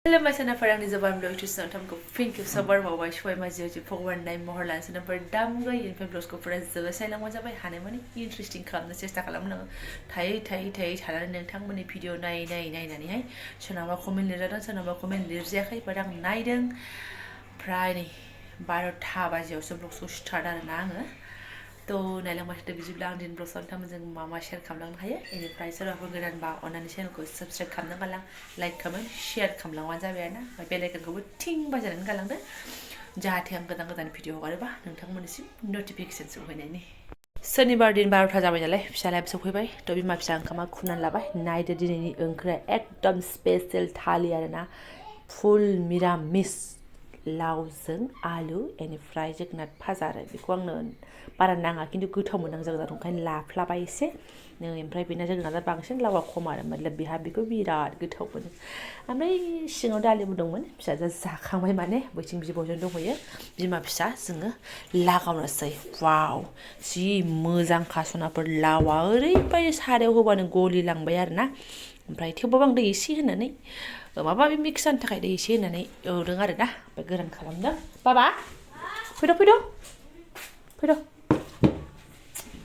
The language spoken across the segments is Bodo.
Hello, my son. For ang Jobanivlog to son tam ko thank you so very much for my joji forward nine more lan son for dam ga yin vlogs ko for the sai lang waja bai hane mani interesting खालामनो सेस्था खालामनो थायै थानानै नोंथांमोननि भिडिअ नायनानै हाय सोरनाबा कमेन्ट लिरजादों सोरनाबा कमेन्ट लिरजायाखै बाट आं नायदों फ्राय नै 12टा बाजियावसो ब्लगखौ स्टार्ट आरोना आङो तो नायलांबाय थादो बिदिब्ला आं दिन ब्लग नोंथांमोनजों मा शेयार खालामलांनो हायो बेनिफ्राय सोरबाफोर गोदानबा अन्नानै चेनेलखौ साबस्क्राइब खालामनो गालां लाइक कमेन्ट शेयार खालामलांबानो जाबाय आरोना ओमफ्राय बेल आइकनखौबो थिं बाजारनानै गालांदो जाहाथे आं गोदान भिडिअ हगारोबा नोंथांमोननिसिम नटिफिकेसन सौहैनायनि शनिबार दिन 12टा जाबाय नालाय फिसालायाबो सौफैबाय तो बिमा फिसा ओंखामा खुरनानै लाबाय नायदो दिनैनि ओंख्रिया एकदम स्पेशल थालि आरोना फुल मिरामिस लावजों आलु बेनिफ्राय जोगोनार भाजा आरो बेखौ आंनो बारा नाङा खिन्थु गोथाव मोनदों जोगोनार ओंखायनो लाफ्लाबाय एसे नै ओमफ्राय बेना जोगोनारा बांसिन लावा खम आरो मतलब बेहा बेखौ बिराद गोथाव मोनो ओमफ्राय सिङाव दालिबो दंमोन फिसाजों जाखांबाय माने बैथिं बिब'जों दंहैयो बिमा फिसा जोङो लागावनोसै वाव जि मोजांखा सनाफोर लावा ओरैबायदि सारायाव होबानो गलिलांबाय आरोना ओमफ्राय थेवबाबो आं दै एसे होनानै माबा माबि मिक्स जानो थाखाय दै एसे होनानै एवदों आरोना ओमफ्राय गोरान खालामदों बाबा फैद'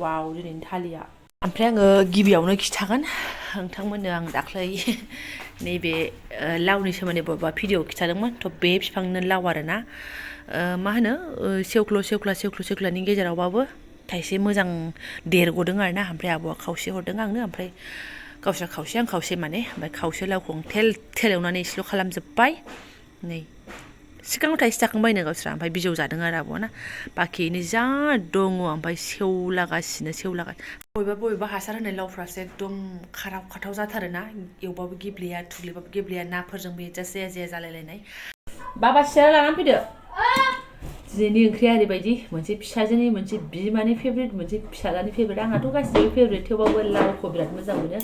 वाव दिनैनि थालिया ओमफ्राय आङो गिबियावनो खिथागोन नोंथांमोननो आं दाख्लै नैबे लावनि सोमोन्दै बबेबा भिडिअ खिथादोंमोन थ' बे बिफांनो लाव आरोना मा होनो सेवख्ल'नि गेजेरावबाबो थाइसे मोजां देरग'दों आरोना ओमफ्राय आब'आ खावसे हरदों आंनो ओमफ्राय गावस्रा खावसे आं खावसे माने ओमफ्राय खावसे लावखौ थेल एवनानै एसेल' खालामजोब्बाय नै सिगाङाव थाइसे जाखांबायनो गावस्रा ओमफ्राय बिजौ जादों आरो आब'ना बाखियैनो जा दङ ओमफ्राय सेवलागासिनो बबेबा हासार होनाय लावफ्रासो एकदम खाराव जाथारोना एवबाबो गेब्लेया थुग्लिबाबो गेब्लेया नाफोरजोंबो एडजास्ट जाया जालायलायनाय बाबा सियार लानानै फैदो दिनैनि ओंख्रिया ओरैबायदि मोनसे फिसाजोनि मोनसे बिमानि फेभरेट मोनसे फिसालानि फेभरेट आंहाथ' गासिबो फेभरेट थेवबाबो लावखौ बिराद मोजां मोनो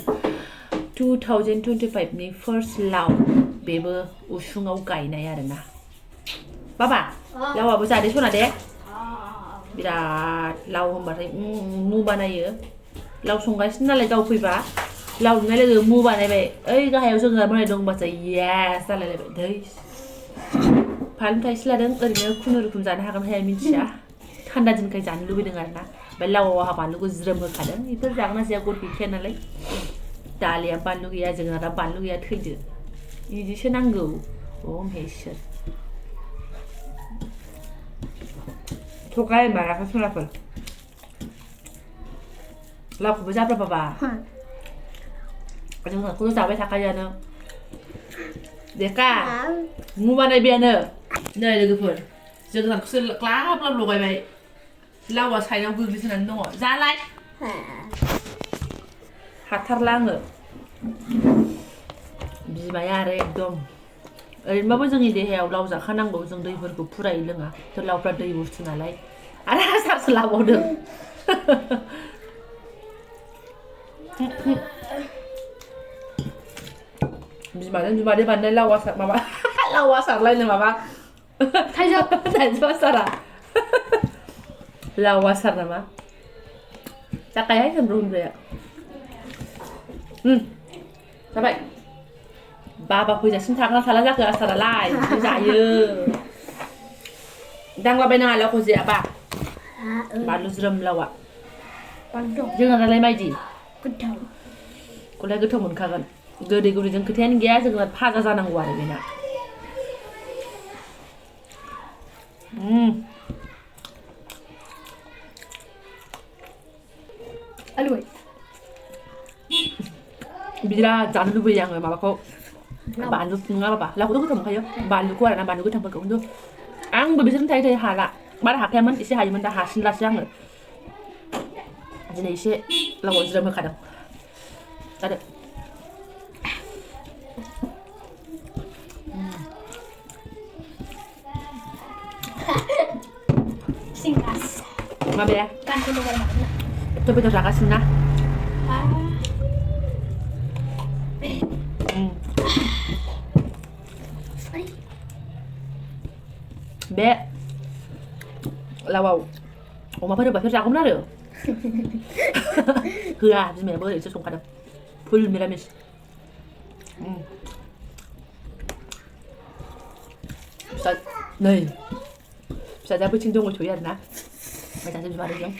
2025 नि फार्स्ट लाव बेबो उसुङाव गायनाय आरोना बाबा लावाबो जादे सना दे बिराद लाव होनबाथाय मु बानायो लाव संगासिनो नालाय गाव फैबा लाव नुनाय लोगो मु बानायबाय ओइ गाहायाव जोगोनार मोननाय दंबासो येस जालायलायबाय दै फानलु थाइसे लादों ओरैनो खुनुरुखुम जानो हागोन हाया मिन्थिया थान्दा दिनखाय जानो लुबैदों आरोना ओमफ्राय लावआव आंहा बानलुखौ ज्रोम होखादों बेफोर जागोन ना जाया गद गैखाया नालाय दालिया बानलु गैया जोगोनारा बानलु गैया थैदो बिदिसो नांगौ अ मेसोर थगाय माराखौ सनाफोर लावखौबो जाब्रा बाबा जोगोनारखौथ' जाबाय थाखायोआनो देखा मु बानायबायानो नै लोगोफोर जोगोनारखौसो ग्लाब लगायबाय लावा साइडआव गोग्लैसोनानै दङ जालाय हाथारला आङो बिमाया आरो एकदम ओरैनोबाबो जोंनि देहायाव लाव जाखानांगौ जों दैफोरखौ फुरायै लोङा थ' लावफ्रा दै बुस्थु नालाय आरो हासारसो लाबावदों बिमाजों बिमादै बानायनाय लाव आसार माबा लाव आसारलायनो माबा थाइजौ आसारा लाव आसार नामा जाखायाहाय होनब्र'या जाबाय बाबा फैजासिम थागोन ना थाला जाखो आसारालाय जायो दांलाबायनाङा लावखौ जायाबा बानलु ज्रोम लावा जोगोनारालाय मायदि गलाय गोथाव मोनखागोन गोदै गुदैजों खोथायानो गैया जोगोनार भाजा जानांगौ आरो बेना बिराद जानो लुबैयो आङो माबाखौ बानलु नङा बाबा लावखौथ' गोथाव मोनखायो बानलुखौ आरोना बानलु गोथांफोरखौ खिन्थु आंबो बिसोरनो थायै हाला बारा हाखायामोन एसे हायोमोन दा हासिनलासो आङो दिनै एसे लावआव ज्रोम होखादों जादो माबाया थ' बेदर जागासिनो ना बे लावआव अमाफोर होबाफोर जागौमोन आरो होआ बिमायाबो ओरैनोसो संखादों फुल मिरामिस नै फिसाजोआ बैथिं दंबायथ'यो आरोना मोजांसो बिमादैजों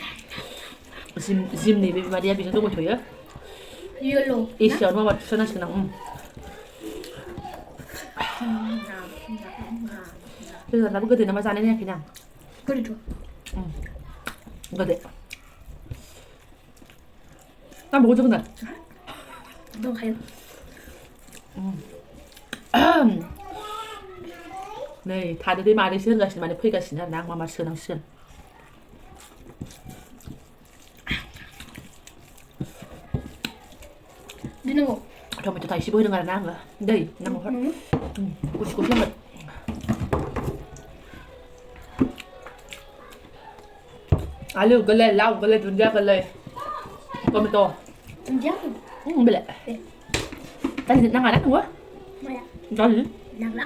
जिमनि बे बिमादैया बेजों दंबायथ'यो एसियावनो माबा थुसोनांसिगोन आं जोगोनाराबो गोदै नामा जानाय नायाखैना गोदै नांबावगौ जोगोनार दंखायो नै थादो दे मादैसो होनगासिनो माने फैगासिनो आरोना आं मामा सोनांसिगोन दिनांगौ टमेट' थाइसेबो होदों आरोना आङो दै नांगौ गुसु गुसु लोंगोन आलु गोरलै लाव गोरलै दुन्दिया गोरलै टमेट' दुन्दिया बेलाय दालि नाङा ना नोंबो माया दालि नांला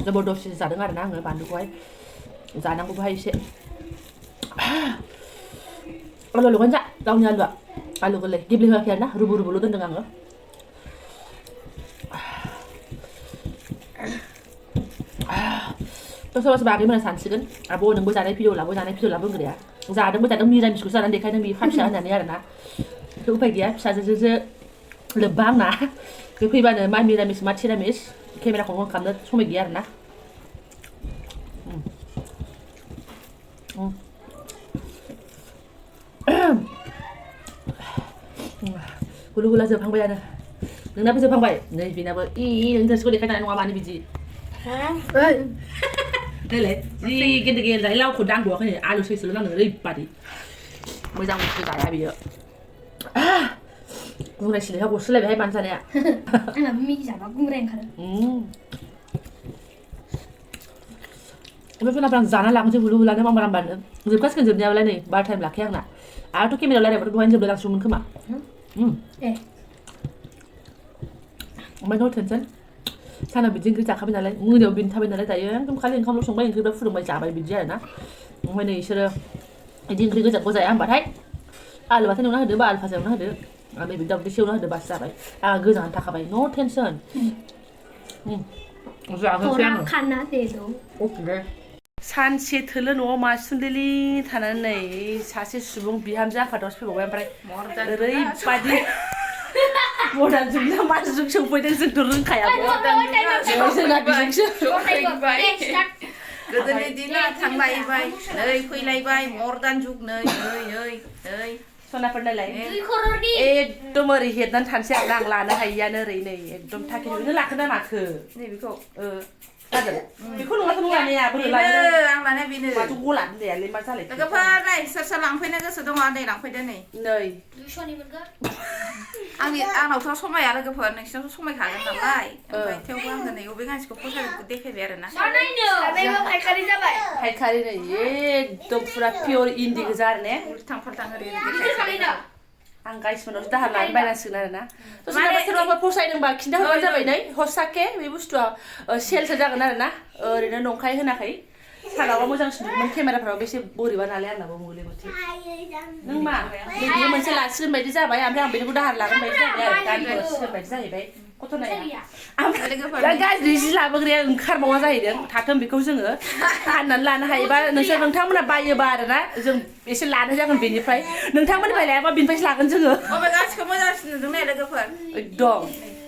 जबरदस्ति जादों आरोना आङो बानलुखौहाय जानांगौबोहाय एसे आलु लगायना जा गावनि आलुआ आलु गोरलै गेब्लेहोआखै आरोना रुबु रुबुल' दोन्दों आङो सोरबा सोरबा आगैमोना सानसिगोन आब' नोंबो जानाय भिडिअ लाबो होनग्राया जादोंबो जादों मिरामिसखौ जानानै देखायदों बियो फिसा होननानै आरोना बेखौ उफाय गैया फिसाजोजोंसो लोब्बा आंना बे फैबानो मा मिरामिस मा थिरामिस केमेराखौ अन खालामनो समय गैया आरोना हुलु हुला जोबहांबायानो नोंनाबो जोबहांबाय नै बेनाबो नों थोरसिखौ देखायनाय नङा मानो बिदि देलाय जि गेन्दे गेन्दे लावखौ दांबावाखै आलु सैसल' नांगौ ओरैबादि मोजां बुस्थु जाया बियो गुंग्राय सिलायहा गस्लायबायहाय मानो जानाया आंना मिगि जाबा गुंग्राय ओंखारो ओमफ्राय सोरनाफ्रा आं जाना लांसै हुलु हुलानो मामबारामबानो जोबखासिगोन जोबनायालाय नै बारा टाइम लाखाया आंना आंथ' केमेरायाव रायलायबाथ' दहायनो जोबलायलांसिगौमोन खोमा ओमफ्राय नो टेनसन सानाव बिदि ओंख्रि जाखाबाय नालाय मोनायाव बिनो थाबाय नालाय दायो एकदम खालि ओंखामल' संबाय ओंख्रिफ्रा फुदुंबाय जाबाय बिदि आरोना ओमफ्राय नै बिसोरो बिदि ओंख्रि गोजाखौ जाया होनबाथाय आलु बाथोन एवना होदो बा आलु भाजा एवना होदो आरो नैबे दाउदै एवना होदो बासो जाबाय आंहा गोजानानै थाखाबाय नो टेनसन जाहोसै आङो खाना दे दो सानसे थोलो न'आव मासुन्देलि थानानै नै सासे सुबुं बिहामजो आफादावसो फैबावबाय ओमफ्राय ओरैबादि मदार्न जुग ना मा जुग सौफैदों जोंथ' रोंखायाबो जोंना बेजोंसो गोदोनि दिना थांलायबाय नै फैलायबाय मदार्न जुग नै सनाफोर नालाय एकदम ओरै हेबनानै थानोसै आं लानो हायियानो ओरै नै एकदम थाखि नों लाखोना माखो नैबेखौ बेखौ नङाथ' नों लानाया बोरै लानो आं लानाया बेनो माथो गला होनलायालै मा जालाय लोगोफोर नै सोर सोर लांफैनो गोसो दङ नै लांफैदो नै 200नि मोनगोन आंनावथ' समाया लोगोफोर नोंसिनावथ' समायखागोन नालाय ओमफ्राय थेवबो आङो नै बबे गांसेखौ फसायखौ देखायबाय आरोना फायखारि जाबाय फायखारि नै एकदम पुरा पियर इन्दि गोजा आरो ने उल्थां फाल्थां ओरै देखायखायो आं गाइसमोनावसो दाहार लानानै बायनांसिगोन आरोना सोरबाफोर फसायदोंबा खिन्थाहरबानो जाबाय नै हसाके बे बुस्थुआ सेलसो जागोन आरोना ओरैनो नंखाय होनाखै सानावबा मोजांसिन नुगोन केमेराफ्राव बेसे बोरैबा नालाय आंनाबो मुलि मथि नों मा बेयो मोनसे लासिगोन बायदि जाबाय ओमफ्राय आं बेनिखौ दाहार लागोन बायदि जाबाय आरो दानि हरसिगोन बायदि जाहैबाय गथ'नाया गाज्रि जि लाबोग्राया ओंखारबावा जाहैदों थाथों बेखौ जोङो फाननानै लानो हायोबा नोंथांमोना बायोबा आरोना जों एसे लानाय जागोन बेनिफ्राय नोंथांमोननिफ्राय लायाबा बेनिफ्रायसो लागोन जोङो अबे गासिखौ मोजांसिन नुदों ने लोगोफोर एकदम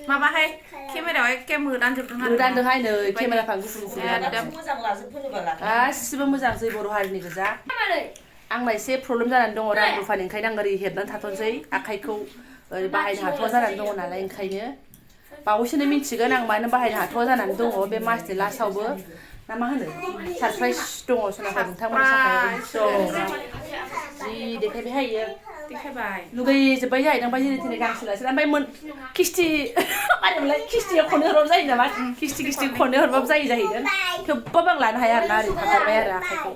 माबाहाय केमेरायाव एखे मोदानजोबदों आरो मोदानदोंहाय नै केमेराफ्रा गुफुर गुफुर मोजां लाजोबफोनोबा गासिबो मोजां जै बर' हारिनि गोजा आंना एसे प्रब्लेम जानानै दङ रां रुफानि ओंखायनो आं ओरै हेबनानै थाथ'नोसै आखाइखौ ओरै बाहायनो हाथ'वा जानानै दङ नालाय ओंखायनो बावैसोनो मिन्थिगोन आं मानो बाहायनो हाथ'वा जानानै दङ बे मासनि लास्टआवबो ना मा होनो सारप्राइज दङ सोनाफोर नोंथांमोननि थाखाय जि देखायबायहाय इयो देखायबाय लुगैजोब्बाय जाहैदों ओमफ्राय जेने थेने गांसे लासै ओमफ्राय किस्ति मारैमोनलाय किस्तियाव खननो हरबाबो जायो नामा किस्ति खननो हरबाबो जायो जाहैदों थेवबाबो आं लानो हाया आरोना ओरै थाथारबाय आरो आखाइखौ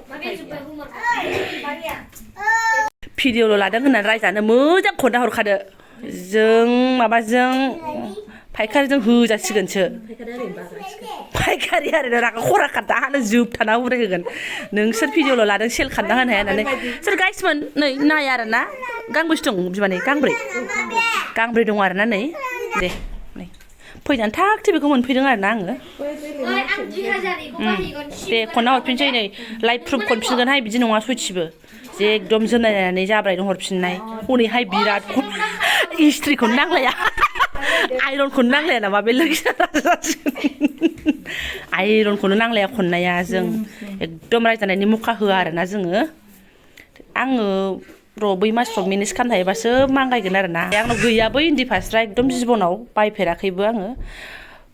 भिडिअल' लादों होननानै रायजानो मोजां खनना हरखादो जों माबाजों फायखारिजों होजासिगोनसो फायखारि आरो रागा खरा खादा हानो जोबथाना उराय होगोन नोंसोर भिडिअल' लादों सेल खालामना होनो हाया होननानै सोर गाइसमोन नै नाय आरो ना गांबेसे दं बिमानै गांब्रै दं आरो ना नै दे नै फैनानै थाग बेखौ मोनफैदों आरो ना आङो दे खनना हरफिनसै नै लाइभ प्रुफ खनफिनगोनहाय बिदि नङा सयथिबो जे एकदम जोमनायनानै जाब्रायनो हरफिननाय हनैहाय बिराद इस्ट्रिखौनो नांलाया आइरनखौनो नांलाया नामा बे लोगो आइरनखौनो नांलाया खननाया जों एकदम रायजानायनि मुखा होआ आरोना जोङो आङो र' बै मासफ्राव मेनेज खालामनो हायोबासो मांगायगोन आरो ना आंनाव गैयाबो इन्दि फास्रा एकदम जिबनाव बायफेराखैबो आङो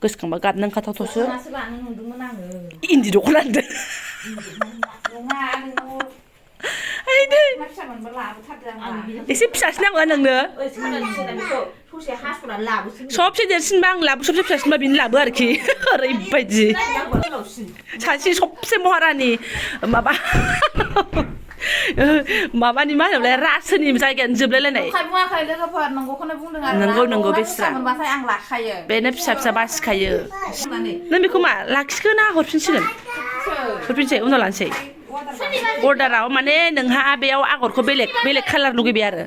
गोसोखांबा गाबनो ओंखारथावथावसो इन्दि दख'ना होनदों एसे फिसासिन नांगौ नोंनो सबसे देरसिनबा आं लाबो सबसे फिसासिनबा बिनो लाबो आरोखि ओरैबायदि सासे सबसे महारानि माबा माबानि मा होनोमोनलाय रासोनि जायगायानो जोबलायलायनाय नंगौ बेस्रा बेनो फिसा फिसा बासिखायो नों बेखौ मा लाखिखो ना हरफिनसै उनाव लानोसै अर्डाराव माने नोंहा बेयाव आगरखौ बेलेग कालार लुगैबाय आरो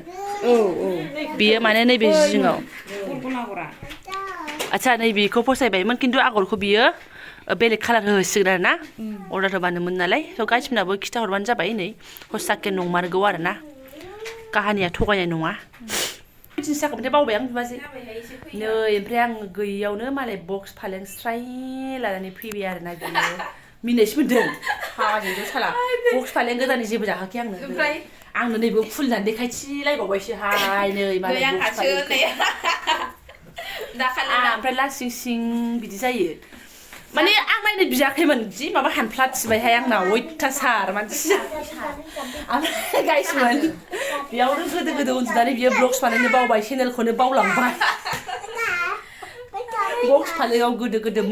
बियो माने नैबे जिङाव आच्छा नैबेखौ फसायबायमोन खिन्थु आगरखौ बियो बेलेग कालार होसिगोन आरो ना अर्डार होबानोमोन नालाय थ' गाइसमोनाबो खिथाहरबानो जाबाय नै हसाके नंमारगौ आरो ना काहानिया थगायनाय नङा बिदिनो जाखांबाथाय बावबाय आं बिबाजै नै ओमफ्राय आं गैयियावनो मालाय बक्स फालें स्राय लानानै फैबाय आरो ना बियो मिनिनायसो मोन्दों हाजों साला बक्स फालें गोदाननि जेबो जाहोआखै आंनो नैबो खुलिनानै देखायथिलायबावबायसोहाय नै मालाय बक्स फालें ओमफ्राय लासिं सिं बिदि जायो माने आं नायनो बियाखैमोन जि माबा हानफ्लाथिबायहाय आंनाव अयथासार मानसि ओमफ्राय गाइसमोन बेयावनो गोदो उन्दुनानै बियो ब्लग्स बानायनो बावबाय चेनेलखौनो बावलांबाय बक्स फालेङाव गोदो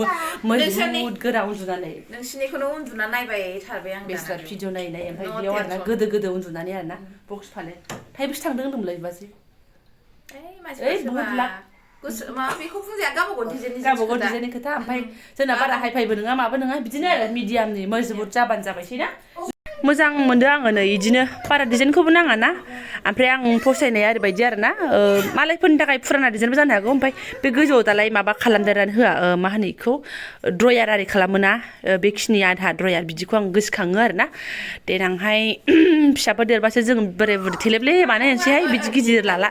मजबुत गोरा उन्दुनानै नोंसिनिखौनो उन्दुना नायबाय थारबाय आं बेस्रा भिडिअ नायै ओमफ्राय बेयाव आरोना गोदो उन्दुनानै आरोना बक्स फालें थाइबेसे थांदों होनदोंमोनलाय बिबाजै बहुत लाख बेखौ बुंजाया गावबागाव डिजाइननि खोथा ओमफ्राय जोंना बारा हाइफाइबो नङा माबो नङा बिदिनो आरो मिडियामनि मजबुत जाबानो जाबायसै ना मोजां मोनदों आङो नै इदिनो बारा डिजाइनखौबो नाङा ना ओमफ्राय आं फसायनाया ओरैबायदि आरो ना मालायफोरनि थाखाय फुराना डिजाइनबो जानो हागौ ओमफ्राय बे गोजौआव दालाय माबा खालामदेरनानै होआ मा होनो बेखौ ड्रयार आरि खालामोना बेखिनि आधा ड्रयार बिदिखौ आं गोसोखाङो आरो ना देनांहाय फिसाफोर देरबासो जों बोराय बुरि थेलेबले बानायनोसैहाय बिदि गिदिर लाला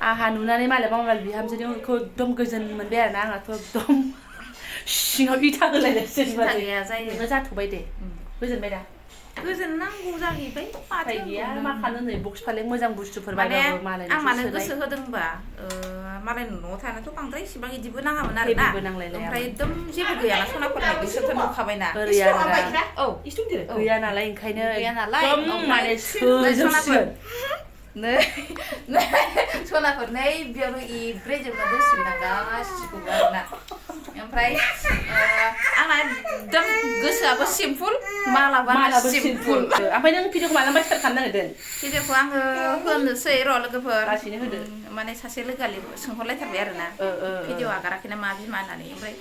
आहा नुनानै मालायबा बिहामजोनिखौ एकदम गोजोन मोनबाय आरो ना आंहाथ' एकदम सिङाव इथा होलायनायसो जायो जाथ'बाय दे गोजोनबाय दा गोजोन नांगौ जाहैबाय माथो गैया मा खालामनो नै बक्स फालें मोजां बुस्थुफोर बायबाबो मालायनि आं मानो गोसो होदोंबा मालायनि न'आव थानायाथ' बांद्राय इसिबां इदिबो नाङामोन आरो ना ओमफ्राय एकदम जेबो गैयाना सनाफोरनि बिसोरथ' नुखाबायना गैया नालाय ओंखायनो माने सोजोबसिगोन सनाफोर नै बेयावनो इब्रेजोबना दोनसिगोन आं गासिखौबो आरोना ओमफ्राय आंना एकदम गोसोआबो सिम्पुल मालाबा सिम्पुल ओमफ्राय नों भिडिअखौ मालाबा स्टार्ट खालामनो नागिरदों भिडिअखौ आङो होनोसै र' लोगोफोर लासैनो होदो माने सासे लोगोआ सोंहरलायथारबाय आरोना भिडिअ आगाराखै ना मा बिमा होननानै ओमफ्राय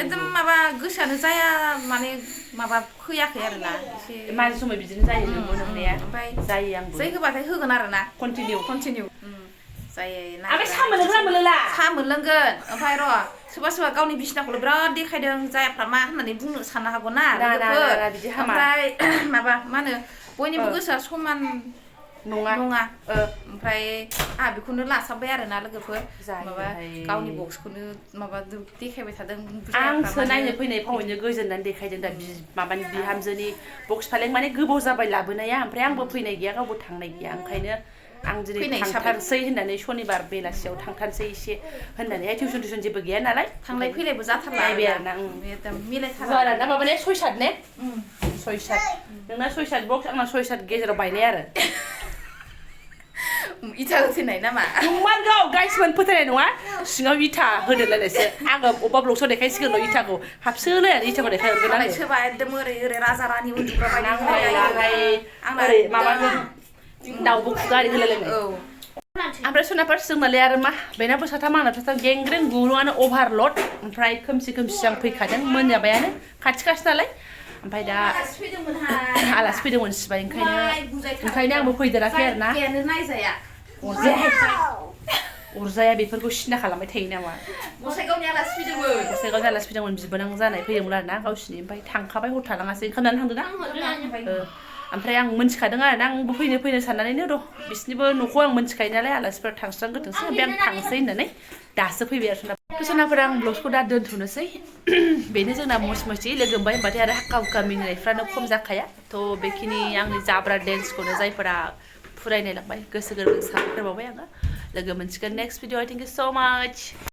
एकदम माबा गोसोआनो जाया माने माबा फैयाखै आरोना एसे मानसि समाय बिदिनो जायो नंगौ नंनाया ओमफ्राय जायो आंबो जै होबाथाय होगोन आरोना कन्टिनिउ जायो ना ओमफ्राय सा मोनलोंगोन ओमफ्राय र' सोरबा गावनि बिसिनाखौल' बिराद देखायदों जायाफ्रा मा होननानै बुंनो साननो हागौ ना ओमफ्राय माबा मा होनो बयनिबो गोसोआ समान नङा ओमफ्राय आंहा बेखौनो लासाबबाय आरोना लोगोफोर माबा गावनि बक्सखौनो माबा देखायबाय थादों आंसो नायनो फैनाय फावैनो गोजोननानै देखायदों दा माबानि बिहामजोनि बक्स फालें माने गोबाव जाबाय लाबोनाया ओमफ्राय आंबो फैनाय गैया गावबो थांनाय गैया ओंखायनो आं दिनै थांथारसै होननानै सनिबार बेलासियाव थांथारसै एसे होननानैहाय टिउसन जेबो गैया नालाय थांलाय फैलायबो जाथारला आरोना मिलायथारला ना माबाने 6-7 ने 6-7 नोंना 6-7 बक्स आंना 6-7 गेजेराव बायनाय आरो इथा होथेनाय नामा नंमारगौ गाइसमोन फोथायनाय नङा सिङाव इथा होदेरलायनायसो आङो अबेबा ब्लगसआव देखायसिगोन र' इथाखौ हाबसोलायनानै इथाखौ देखायहरगोन आङो सोरबा एकदम ओरै राजा रानि उन्दुग्रा बायदि आंना ओरै माबाजों दाउबो खुगा आरि होलायलायनाय ओमफ्राय सनाफोर जोंनालाय आरो मा बेनाबो साथाम आंना साथाम गेंग्रें गुरुआनो अभारलड ओमफ्राय खोमसि आं फैखादों मोनाबायानो खाथि नालाय ओमफ्राय दा आलासि फैदोंमोन सिबाय ओंखायनो आंबो फैदेराखै आरो ना अरजाया बेफोरखौ सिना खालामबाय थायो नामा गसाइगावनि आलासि फैदोंमोन बिबोनां जानाय फैदोंमोन आरो ना गावसिनि ओमफ्राय थांखाबाय हर थालाङासै ओंखाम जानो थांदों ना ओमफ्राय आं मोनथिखादों आरो ना आंबो फैनो साननानैनो र' बिसिनिबो न'खौ आं मोनथिखायो नालाय आलासिफोरा थांस्रां गोथोंसै ओमफ्राय आं थांसै होननानै दासो फैबाय आरो सनाफोरा आं ब्लगखौ दा दोनथ'नोसै बेनो जोंना मस मस्ति लोगो मोनबाय होनबाथाय आरो हाक्का मिनिनायफ्रानो खम जाखाया थ' बेखिनि आंनि जाब्रा डेन्सखौनो जायफोरा फुरायनाय लांबाय गोसो गोरबो साबायखर बावबाय आङो लोगो मोनसिगोन नेक्स्ट भिडिअ थेंक इउ स' माच